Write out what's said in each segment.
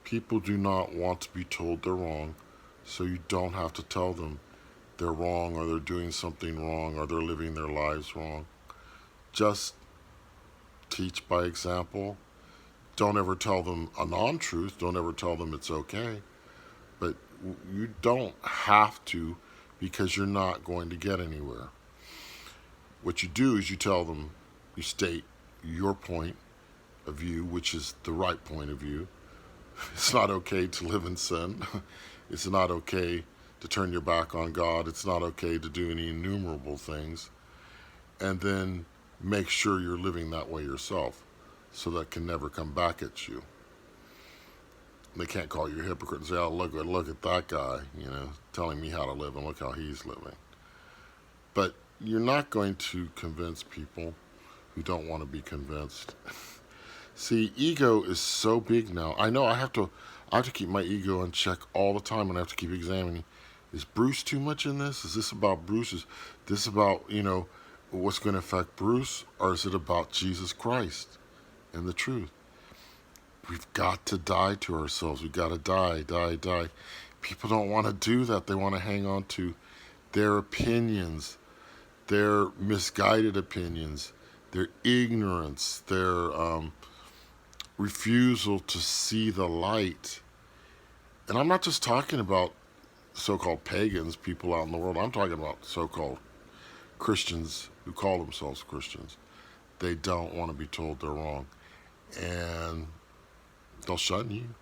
People do not want to be told they're wrong, so you don't have to tell them they're wrong or they're doing something wrong or they're living their lives wrong. Just teach by example. Don't ever tell them a non-truth. Don't ever tell them it's okay. But you don't have to, because you're not going to get anywhere. What you do is you tell them, you state your point of view, which is the right point of view. It's not okay to live in sin. It's not okay to turn your back on God. It's not okay to do any innumerable things. And then make sure you're living that way yourself, so that can never come back at you. They can't call you a hypocrite and say, oh, look at that guy, telling me how to live, and look how he's living. But you're not going to convince people who don't want to be convinced. See, ego is so big now. I know I have to keep my ego in check all the time, and I have to keep examining. Is Bruce too much in this? Is this about Bruce? Is this about, what's going to affect Bruce? Or is it about Jesus Christ and the truth? We've got to die to ourselves. We've got to die. People don't want to do that. They want to hang on to their opinions, their misguided opinions, their ignorance, their refusal to see the light. And I'm not just talking about so-called pagans, people out in the world. I'm talking about so-called Christians who call themselves Christians. They don't want to be told they're wrong. And they'll shun you.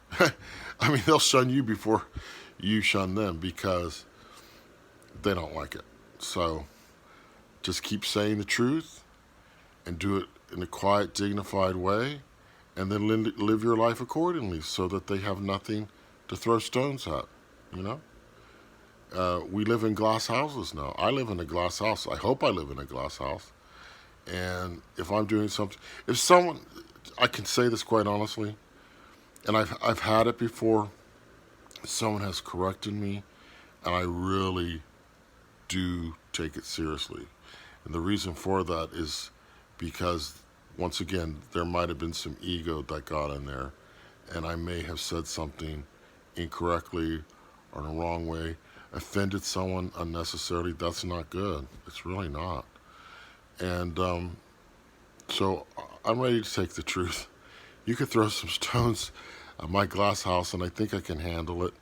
I mean, they'll shun you before you shun them, because they don't like it. So just keep saying the truth and do it in a quiet, dignified way, and then live your life accordingly, so that they have nothing to throw stones at, We live in glass houses now. I live in a glass house. I hope I live in a glass house. And if I'm doing something, I can say this quite honestly, and I've had it before. Someone has corrected me, and I really do take it seriously. And the reason for that is because, once again, there might have been some ego that got in there, and I may have said something incorrectly or in a wrong way, offended someone unnecessarily. That's not good. It's really not. And so I'm ready to take the truth. You could throw some stones at my glass house, and I think I can handle it,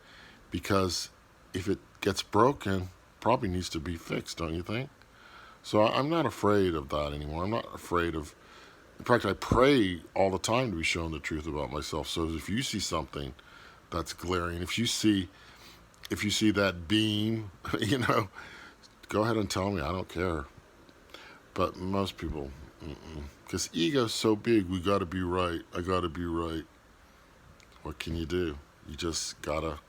because if it gets broken, probably needs to be fixed, don't you think? So I'm not afraid of that anymore. I'm not afraid of. In fact, I pray all the time to be shown the truth about myself. So if you see something that's glaring, if you see that beam, go ahead and tell me. I don't care. But most people, because ego's so big, we got to be right. I got to be right. What can you do? You just gotta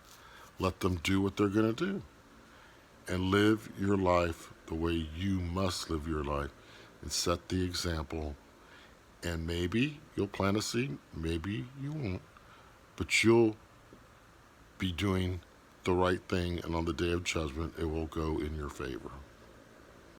let them do what they're gonna do, and live your life the way you must live your life, and set the example. And maybe you'll plant a seed, maybe you won't, but you'll be doing the right thing, and on the day of judgment, it will go in your favor.